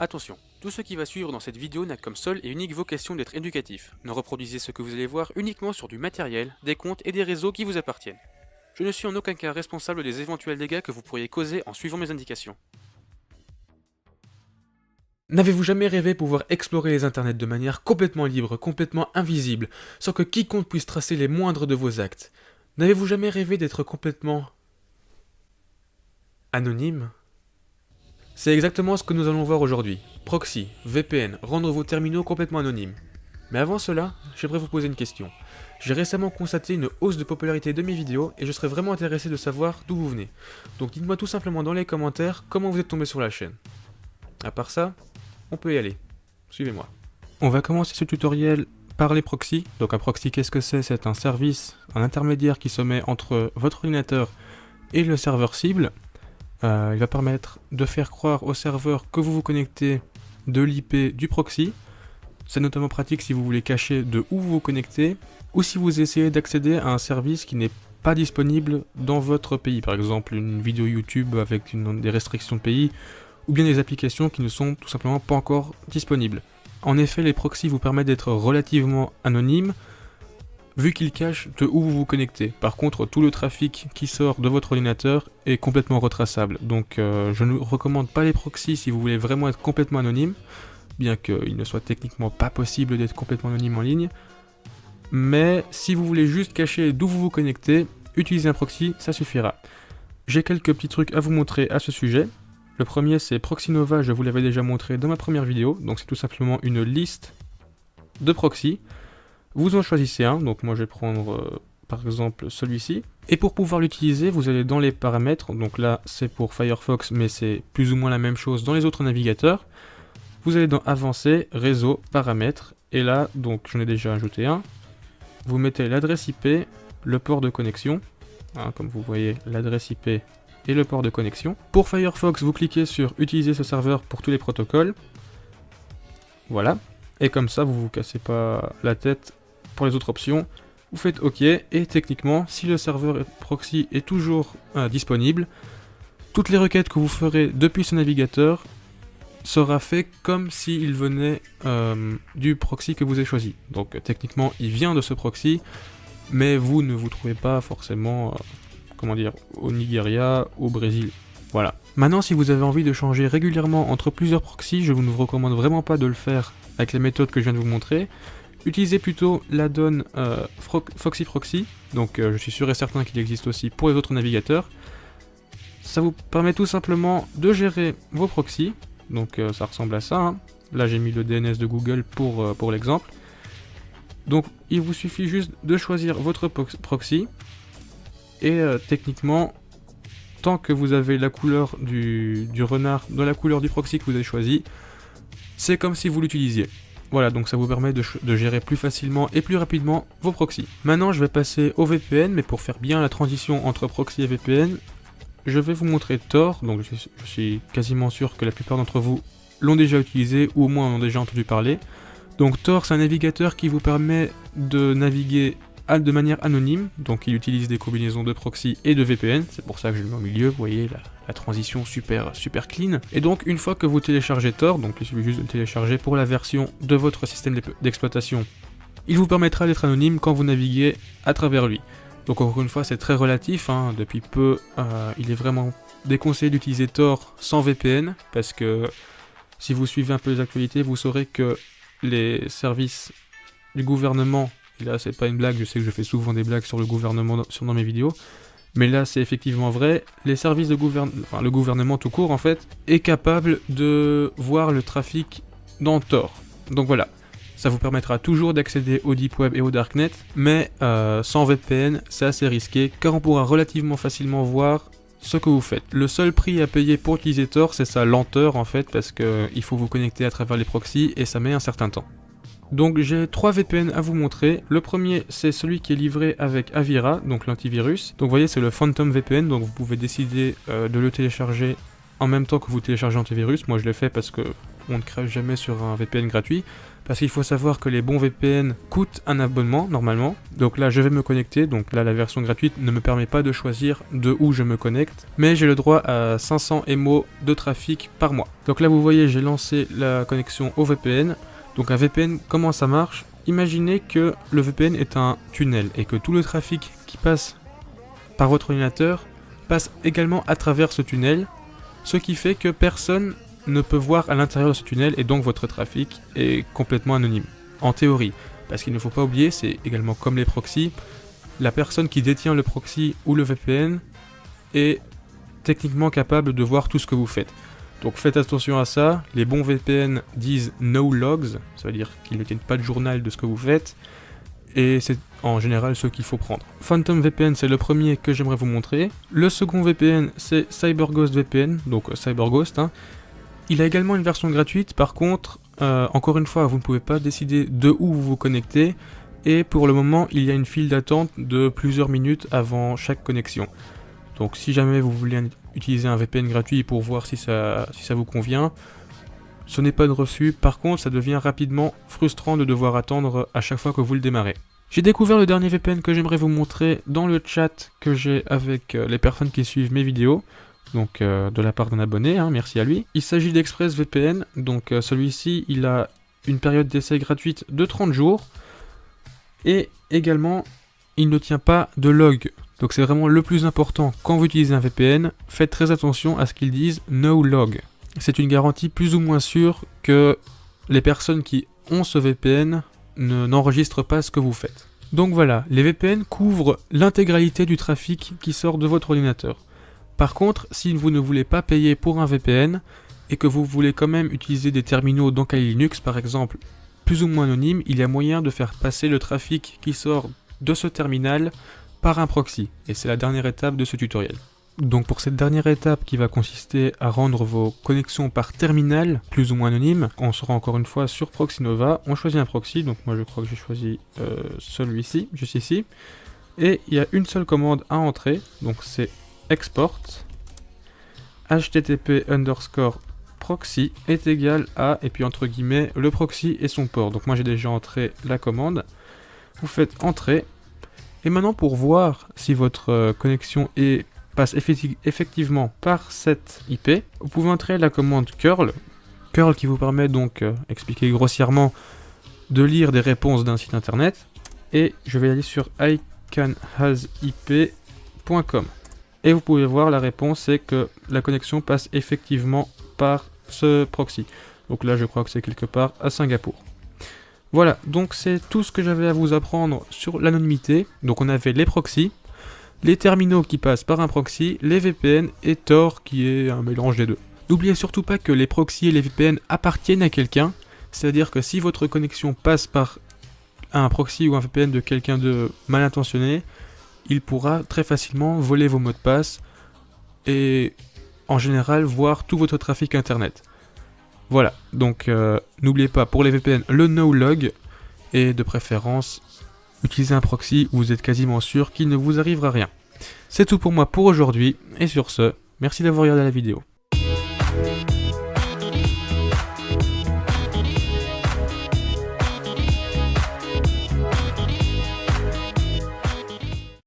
Attention, tout ce qui va suivre dans cette vidéo n'a comme seule et unique vocation d'être éducatif. Ne reproduisez ce que vous allez voir uniquement sur du matériel, des comptes et des réseaux qui vous appartiennent. Je ne suis en aucun cas responsable des éventuels dégâts que vous pourriez causer en suivant mes indications. N'avez-vous jamais rêvé pouvoir explorer les internets de manière complètement libre, complètement invisible, sans que quiconque puisse tracer les moindres de vos actes? N'avez-vous jamais rêvé d'être complètement anonyme? C'est exactement ce que nous allons voir aujourd'hui. Proxy, VPN, rendre vos terminaux complètement anonymes. Mais avant cela, j'aimerais vous poser une question. J'ai récemment constaté une hausse de popularité de mes vidéos et je serais vraiment intéressé de savoir d'où vous venez. Donc dites-moi tout simplement dans les commentaires comment vous êtes tombé sur la chaîne. À part ça, on peut y aller. Suivez-moi. On va commencer ce tutoriel par les proxys. Donc un proxy, qu'est-ce que c'est? C'est un service, un intermédiaire qui se met entre votre ordinateur et le serveur cible. Il va permettre de faire croire au serveur que vous vous connectez de l'IP du proxy. C'est notamment pratique si vous voulez cacher de où vous vous connectez ou si vous essayez d'accéder à un service qui n'est pas disponible dans votre pays. Par exemple, une vidéo YouTube avec des restrictions de pays ou bien des applications qui ne sont tout simplement pas encore disponibles. En effet, les proxys vous permettent d'être relativement anonymes vu qu'ils cachent de où vous vous connectez. Par contre, tout le trafic qui sort de votre ordinateur est complètement retraçable. Donc je ne recommande pas les proxys si vous voulez vraiment être complètement anonyme, bien qu'il ne soit techniquement pas possible d'être complètement anonyme en ligne. Mais si vous voulez juste cacher d'où vous vous connectez, utiliser un proxy, ça suffira. J'ai quelques petits trucs à vous montrer à ce sujet. Le premier, c'est Proxynova, je vous l'avais déjà montré dans ma première vidéo. Donc c'est tout simplement une liste de proxys. Vous en choisissez un, donc moi je vais prendre par exemple celui-ci. Et pour pouvoir l'utiliser, vous allez dans les paramètres, donc là c'est pour Firefox, mais c'est plus ou moins la même chose dans les autres navigateurs. Vous allez dans Avancé, Réseau, Paramètres, et là, donc j'en ai déjà ajouté un. Vous mettez l'adresse IP, le port de connexion, hein, comme vous voyez l'adresse IP et le port de connexion. Pour Firefox, vous cliquez sur Utiliser ce serveur pour tous les protocoles. Voilà, et comme ça vous vous cassez pas la tête pour les autres options. Vous faites OK, et techniquement, si le serveur proxy est toujours disponible, toutes les requêtes que vous ferez depuis ce navigateur sera fait comme s'il venait du proxy que vous avez choisi. Donc techniquement, il vient de ce proxy, mais vous ne vous trouvez pas forcément, comment dire, au Nigeria, au Brésil. Voilà. Maintenant, si vous avez envie de changer régulièrement entre plusieurs proxys, je ne vous recommande vraiment pas de le faire avec les méthodes que je viens de vous montrer. Utilisez plutôt l'add-on Foxy Proxy, donc je suis sûr et certain qu'il existe aussi pour les autres navigateurs. Ça vous permet tout simplement de gérer vos proxys, donc ça ressemble à ça, hein. Là j'ai mis le DNS de Google pour l'exemple. Donc il vous suffit juste de choisir votre proxy, et techniquement, tant que vous avez la couleur du renard dans la couleur du proxy que vous avez choisi, c'est comme si vous l'utilisiez. Voilà, donc ça vous permet de gérer plus facilement et plus rapidement vos proxys. Maintenant, je vais passer au VPN, mais pour faire bien la transition entre proxy et VPN, je vais vous montrer Tor. Donc je suis quasiment sûr que la plupart d'entre vous l'ont déjà utilisé, ou au moins en ont déjà entendu parler. Donc Tor, c'est un navigateur qui vous permet de naviguer de manière anonyme, donc il utilise des combinaisons de proxy et de VPN, c'est pour ça que je le mets au milieu, vous voyez la transition super clean. Et donc une fois que vous téléchargez Tor, donc il suffit juste de le télécharger pour la version de votre système d'exploitation, il vous permettra d'être anonyme quand vous naviguez à travers lui. Donc encore une fois, c'est très relatif, hein. Depuis peu, il est vraiment déconseillé d'utiliser Tor sans VPN, parce que si vous suivez un peu les actualités, vous saurez que les services du gouvernement, et là c'est pas une blague, je sais que je fais souvent des blagues sur le gouvernement dans mes vidéos, mais là c'est effectivement vrai, les services de le gouvernement tout court en fait, est capable de voir le trafic dans Tor. Donc voilà, ça vous permettra toujours d'accéder au Deep Web et au Darknet, mais sans VPN c'est assez risqué, car on pourra relativement facilement voir ce que vous faites. Le seul prix à payer pour utiliser Tor, c'est sa lenteur en fait, parce qu'il faut vous connecter à travers les proxys et ça met un certain temps. Donc j'ai 3 VPN à vous montrer. Le premier, c'est celui qui est livré avec Avira, donc l'antivirus. Donc vous voyez, c'est le Phantom VPN, donc vous pouvez décider de le télécharger en même temps que vous téléchargez l'antivirus. Moi je l'ai fait parce que on ne crache jamais sur un VPN gratuit, parce qu'il faut savoir que les bons VPN coûtent un abonnement normalement. Donc là je vais me connecter, donc là la version gratuite ne me permet pas de choisir de où je me connecte, mais j'ai le droit à 500 MO de trafic par mois. Donc là vous voyez, j'ai lancé la connexion au VPN. Donc un VPN, comment ça marche? Imaginez que le VPN est un tunnel et que tout le trafic qui passe par votre ordinateur passe également à travers ce tunnel, ce qui fait que personne ne peut voir à l'intérieur de ce tunnel et donc votre trafic est complètement anonyme, en théorie. Parce qu'il ne faut pas oublier, c'est également comme les proxys, la personne qui détient le proxy ou le VPN est techniquement capable de voir tout ce que vous faites. Donc faites attention à ça, les bons VPN disent no logs, ça veut dire qu'ils ne tiennent pas de journal de ce que vous faites, et c'est en général ce qu'il faut prendre. Phantom VPN, c'est le premier que j'aimerais vous montrer. Le second VPN, c'est CyberGhost VPN, donc CyberGhost. Il a également une version gratuite, par contre, encore une fois, vous ne pouvez pas décider de où vous vous connectez, et pour le moment, il y a une file d'attente de plusieurs minutes avant chaque connexion. Donc si jamais vous voulez utiliser un VPN gratuit pour voir si ça vous convient, ce n'est pas de refus. Par contre, ça devient rapidement frustrant de devoir attendre à chaque fois que vous le démarrez. J'ai découvert le dernier VPN que j'aimerais vous montrer dans le chat que j'ai avec les personnes qui suivent mes vidéos. Donc de la part d'un abonné, merci à lui. Il s'agit d'ExpressVPN, donc celui-ci il a une période d'essai gratuite de 30 jours. Et également, il ne tient pas de log. Donc c'est vraiment le plus important quand vous utilisez un VPN, faites très attention à ce qu'ils disent no log. C'est une garantie plus ou moins sûre que les personnes qui ont ce VPN n'enregistrent pas ce que vous faites. Donc voilà, les VPN couvrent l'intégralité du trafic qui sort de votre ordinateur. Par contre, si vous ne voulez pas payer pour un VPN et que vous voulez quand même utiliser des terminaux dans Kali Linux par exemple, plus ou moins anonymes, il y a moyen de faire passer le trafic qui sort de ce terminal par un proxy. Et c'est la dernière étape de ce tutoriel. Donc pour cette dernière étape qui va consister à rendre vos connexions par terminal plus ou moins anonymes, on sera encore une fois sur Proxinova, on choisit un proxy, donc moi je crois que j'ai choisi celui-ci, juste ici, et il y a une seule commande à entrer, donc c'est export http://proxy est égal à, et puis entre guillemets, le proxy et son port. Donc moi j'ai déjà entré la commande, vous faites entrer, et maintenant pour voir si votre connexion passe effectivement par cette IP, vous pouvez entrer la commande curl qui vous permet donc, expliqué grossièrement, de lire des réponses d'un site internet, et je vais aller sur icanhasip.com. Et vous pouvez voir la réponse, c'est que la connexion passe effectivement par ce proxy. Donc là je crois que c'est quelque part à Singapour. Voilà, donc c'est tout ce que j'avais à vous apprendre sur l'anonymité. Donc on avait les proxys, les terminaux qui passent par un proxy, les VPN et Tor qui est un mélange des deux. N'oubliez surtout pas que les proxys et les VPN appartiennent à quelqu'un, c'est-à-dire que si votre connexion passe par un proxy ou un VPN de quelqu'un de mal intentionné, il pourra très facilement voler vos mots de passe et en général voir tout votre trafic internet. Voilà, donc n'oubliez pas pour les VPN le no log et de préférence utilisez un proxy où vous êtes quasiment sûr qu'il ne vous arrivera rien. C'est tout pour moi pour aujourd'hui, et sur ce, merci d'avoir regardé la vidéo.